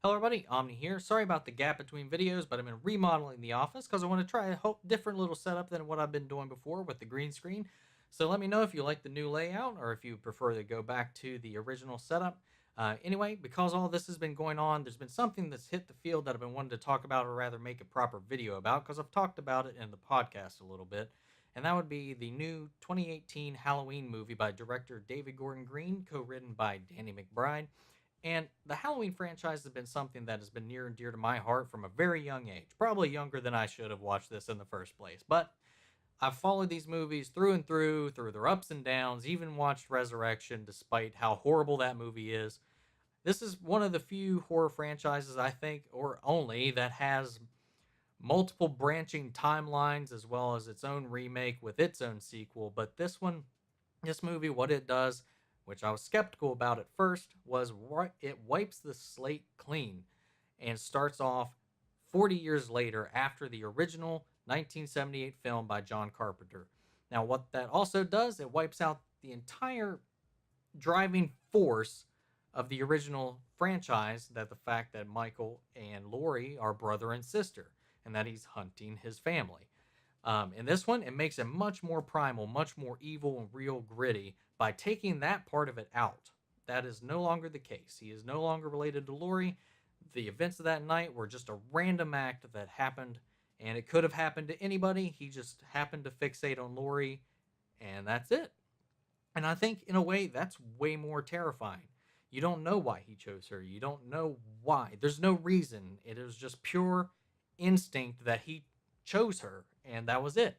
Hello everybody, Omni here. Sorry about the gap between videos, but I've been remodeling the office because I want to try a different little setup than what I've been doing before with the green screen. So let me know if you like the new layout or if you prefer to go back to the original setup. Anyway, because all this has been going on, there's been something that's hit the field that I've been wanting to talk about, or rather make a proper video about, because I've talked about it in the podcast a little bit. And that would be the new 2018 Halloween movie by director David Gordon Green, co-written by Danny McBride. And the Halloween franchise has been something that has been near and dear to my heart from a very young age. Probably younger than I should have watched this in the first place. But I've followed these movies through and through their ups and downs, even watched Resurrection, despite how horrible that movie is. This is one of the few horror franchises, I think, or only, that has multiple branching timelines as well as its own remake with its own sequel. But this movie, what it does, which I was skeptical about at first, was it wipes the slate clean and starts off 40 years later after the original 1978 film by John Carpenter. Now, what that also does, it wipes out the entire driving force of the original franchise, that the fact that Michael and Laurie are brother and sister and that he's hunting his family. In this one, it makes it much more primal, much more evil and real gritty by taking that part of it out. That is no longer the case. He is no longer related to Laurie. The events of that night were just a random act that happened, and it could have happened to anybody. He just happened to fixate on Laurie, and that's it. And I think, in a way, that's way more terrifying. You don't know why he chose her. You don't know why. There's no reason. It is just pure instinct that he chose her, and that was it.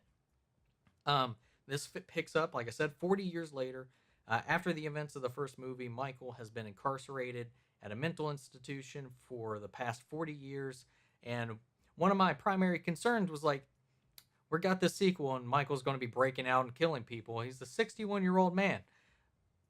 This picks up, like I said, 40 years later. After the events of the first movie, Michael has been incarcerated at a mental institution for the past 40 years. And one of my primary concerns was like, we got this sequel and Michael's going to be breaking out and killing people. He's a 61-year-old man.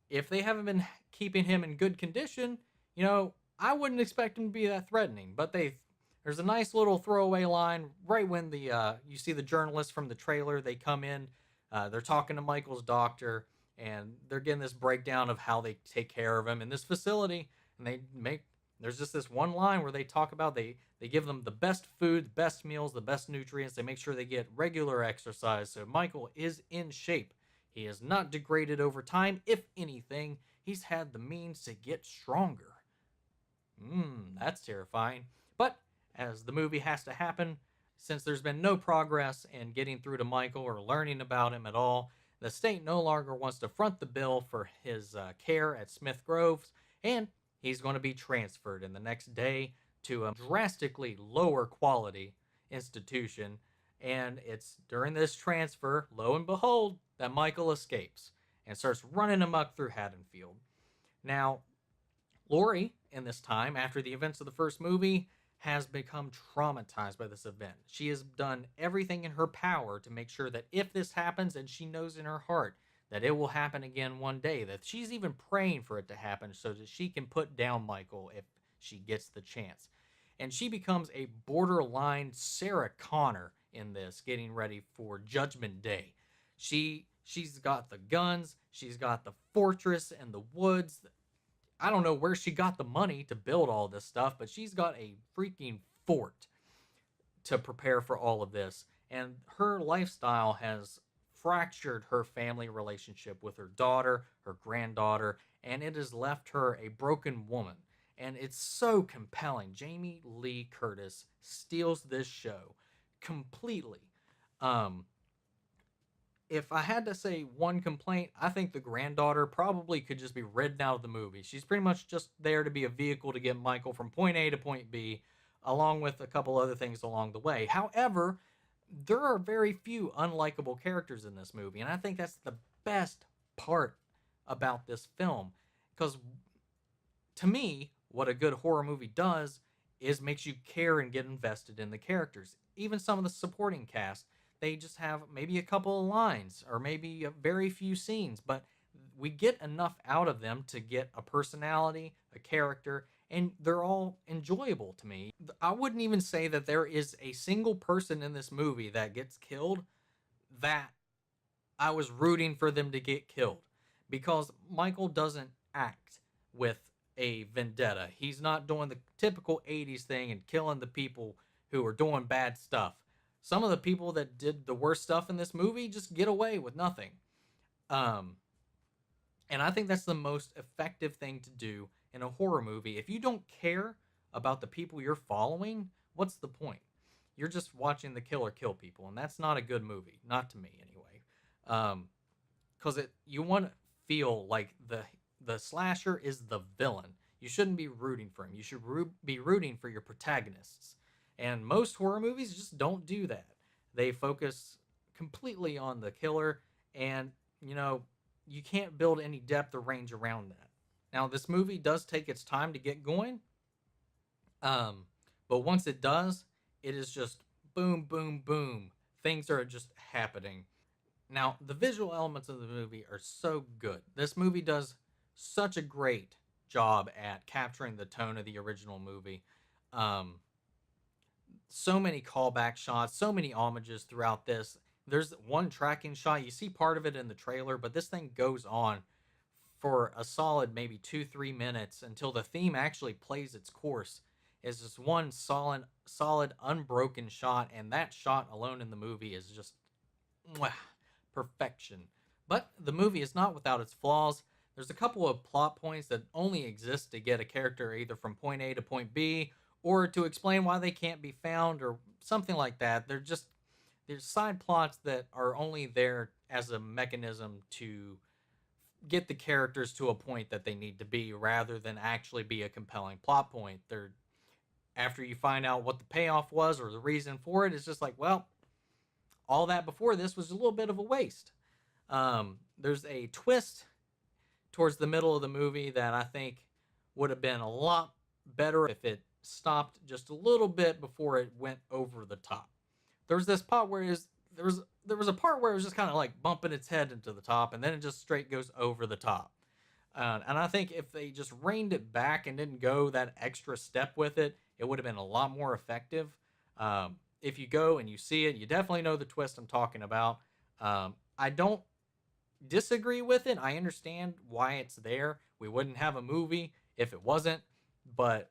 If they haven't been keeping him in good condition, I wouldn't expect him to be that threatening. But there's a nice little throwaway line right when you see the journalists from the trailer. They come in, they're talking to Michael's doctor, and they're getting this breakdown of how they take care of him in this facility. And there's just this one line where they talk about they give them the best food, the best meals, the best nutrients. They make sure they get regular exercise. So Michael is in shape. He has not degraded over time. If anything, he's had the means to get stronger. That's terrifying. But as the movie has to happen, since there's been no progress in getting through to Michael or learning about him at all, the state no longer wants to front the bill for his care at Smith Groves, and he's going to be transferred in the next day to a drastically lower quality institution. And it's during this transfer, lo and behold, that Michael escapes and starts running amok through Haddonfield. Now, Laurie, in this time, after the events of the first movie, has become traumatized by this event. She has done everything in her power to make sure that if this happens, and she knows in her heart that it will happen again one day, that she's even praying for it to happen so that she can put down Michael if she gets the chance. And she becomes a borderline Sarah Connor in this, getting ready for Judgment Day. She's got the guns, she's got the fortress and the woods. I don't know where she got the money to build all this stuff, but she's got a freaking fort to prepare for all of this. And her lifestyle has fractured her family relationship with her daughter, her granddaughter, and it has left her a broken woman. And it's so compelling. Jamie Lee Curtis steals this show completely. If I had to say one complaint, I think the granddaughter probably could just be written out of the movie. She's pretty much just there to be a vehicle to get Michael from point A to point B, along with a couple other things along the way. However, there are very few unlikable characters in this movie, and I think that's the best part about this film. Because to me, what a good horror movie does is makes you care and get invested in the characters. Even some of the supporting cast, they just have maybe a couple of lines or maybe a very few scenes, but we get enough out of them to get a personality, a character, and they're all enjoyable to me. I wouldn't even say that there is a single person in this movie that gets killed that I was rooting for them to get killed, because Michael doesn't act with a vendetta. He's not doing the typical 80s thing and killing the people who are doing bad stuff. Some of the people that did the worst stuff in this movie just get away with nothing. Um, and I think that's the most effective thing to do in a horror movie. If you don't care about the people you're following, what's the point? You're just watching the killer kill people, and that's not a good movie, not to me anyway. Because you want to feel like the slasher is the villain. You shouldn't be rooting for him. You should be rooting for your protagonists. And most horror movies just don't do that. They focus completely on the killer, and you know you can't build any depth or range around that. Now, this movie does take its time to get going, but once it does, it is just boom, boom, boom. Things are just happening. Now, the visual elements of the movie are so good. This movie does such a great job at capturing the tone of the original movie. Um, so many callback shots, so many homages throughout this. There's one tracking shot. You see part of it in the trailer, but this thing goes on for a solid maybe 2-3 minutes until the theme actually plays its course. It's just one solid, unbroken shot, and that shot alone in the movie is just mwah, perfection. But the movie is not without its flaws. There's a couple of plot points that only exist to get a character either from point A to point B, or to explain why they can't be found, or something like that. There's side plots that are only there as a mechanism to get the characters to a point that they need to be, rather than actually be a compelling plot point. They're After you find out what the payoff was or the reason for it, it's just like, well, all that before this was a little bit of a waste. There's a twist towards the middle of the movie that I think would have been a lot better if it stopped just a little bit before it went over the top. There was this part where there was a part where it was just kind of like bumping its head into the top, and then it just straight goes over the top. And I think if they just reined it back and didn't go that extra step with it, it would have been a lot more effective. If you go and you see it, you definitely know the twist I'm talking about. I don't disagree with it. I understand why it's there. We wouldn't have a movie if it wasn't, but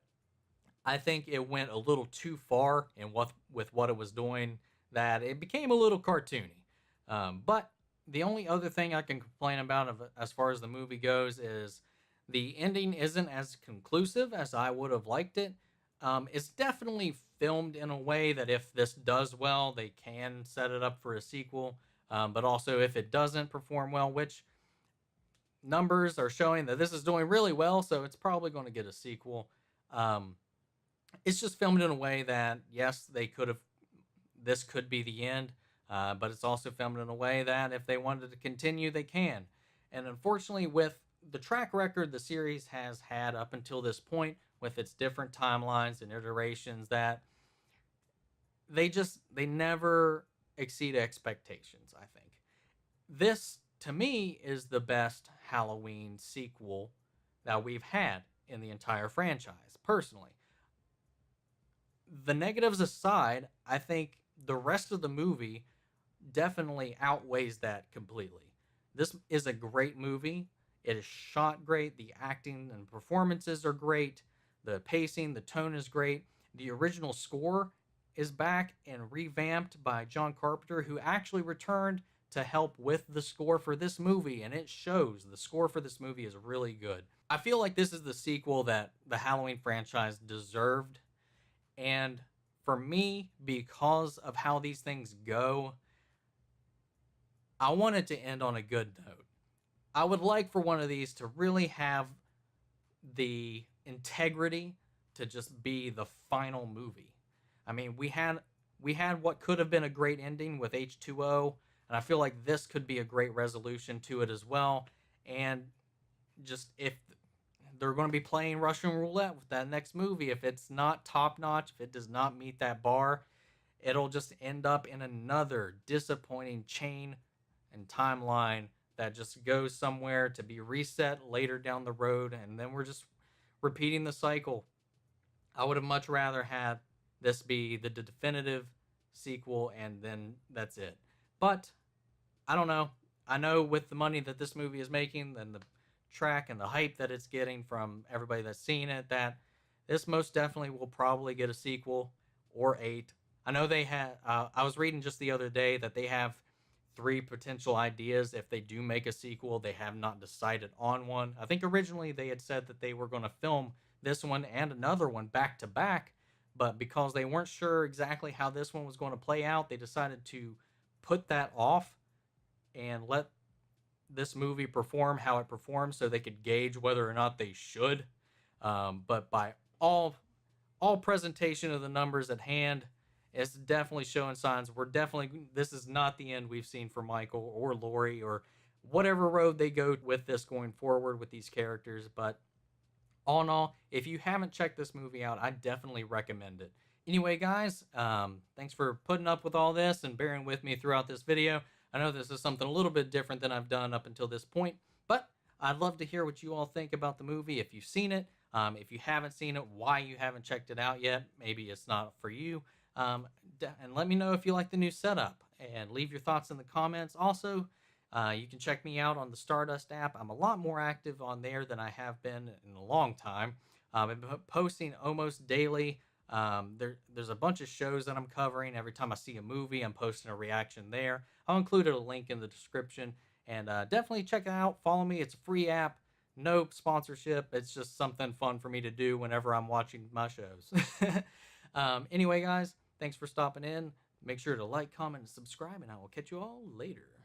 I think it went a little too far in with what it was doing, that it became a little cartoony. But the only other thing I can complain about as far as the movie goes is the ending isn't as conclusive as I would have liked it. It's definitely filmed in a way that if this does well, they can set it up for a sequel. But also, if it doesn't perform well, which numbers are showing that this is doing really well, so it's probably going to get a sequel. It's just filmed in a way that, yes, this could be the end, but it's also filmed in a way that if they wanted to continue, they can. And unfortunately, with the track record the series has had up until this point, with its different timelines and iterations, that they never exceed expectations, I think. This, to me, is the best Halloween sequel that we've had in the entire franchise, personally. The negatives aside, I think the rest of the movie definitely outweighs that completely. This is a great movie. It is shot great. The acting and performances are great. The pacing, the tone is great. The original score is back and revamped by John Carpenter, who actually returned to help with the score for this movie, and it shows. The score for this movie is really good. I feel like this is the sequel that the Halloween franchise deserved, and for me, because of how these things go, I want it to end on a good note. I would like for one of these to really have the integrity to just be the final movie. I mean, we had what could have been a great ending with H2O, and I feel like this could be a great resolution to it as well. And just, if they're going to be playing Russian roulette with that next movie, if it's not top notch, if it does not meet that bar, it'll just end up in another disappointing chain and timeline that just goes somewhere to be reset later down the road, and then we're just repeating the cycle. I would have much rather had this be the definitive sequel, and then that's it. But I don't know. I know with the money that this movie is making and the track and the hype that it's getting from everybody that's seen it, that this most definitely will probably get a sequel or eight. I know they had. I was reading just the other day that they have three potential ideas if they do make a sequel. They have not decided on one. I think originally they had said that they were going to film this one and another one back to back, but because they weren't sure exactly how this one was going to play out, they decided to put that off and let this movie perform how it performs so they could gauge whether or not they should. But by all presentation of the numbers at hand, it's definitely showing signs. We're definitely, this is not the end we've seen for Michael or Laurie or whatever road they go with this going forward with these characters. But all in all, if you haven't checked this movie out, I definitely recommend it. Anyway, guys, thanks for putting up with all this and bearing with me throughout this video. I know this is something a little bit different than I've done up until this point, but I'd love to hear what you all think about the movie. If you've seen it, if you haven't seen it, why you haven't checked it out yet. Maybe it's not for you. And let me know if you like the new setup, and leave your thoughts in the comments. Also, you can check me out on the Stardust app. I'm a lot more active on there than I have been in a long time. I've been posting almost daily. There's a bunch of shows that I'm covering. Every time I see a movie, I'm posting a reaction there. I'll include a link in the description, and definitely check it out. Follow me. It's a free app. No sponsorship. It's just something fun for me to do whenever I'm watching my shows. Anyway, guys, thanks for stopping in. Make sure to like, comment, and subscribe, and I will catch you all later.